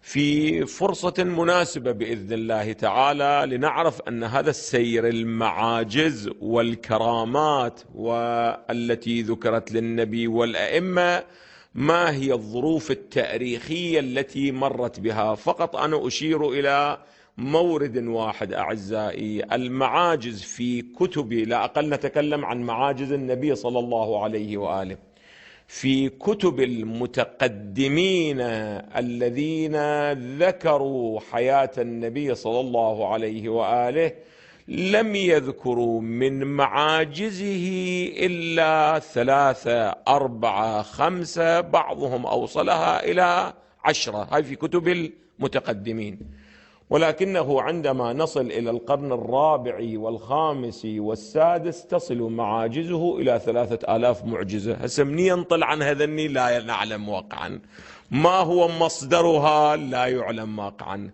في فرصة مناسبة بإذن الله تعالى لنعرف أن هذا السير، المعاجز والكرامات والتي ذكرت للنبي والأئمة، ما هي الظروف التاريخية التي مرت بها. فقط أنا أشير إلى مورد واحد أعزائي: المعاجز في كتب، لا أقل نتكلم عن معاجز النبي صلى الله عليه وآله، في كتب المتقدمين الذين ذكروا حياة النبي صلى الله عليه وآله لم يذكروا من معاجزه إلا 3 4 5، بعضهم أوصلها إلى 10. هاي في كتب المتقدمين. ولكنه عندما نصل إلى القرن الرابع والخامس والسادس تصل معاجزه إلى 3000 معجزة. هسه من ينطل عن هذني لا نعلم واقعا، ما هو مصدرها لا يعلم واقعا،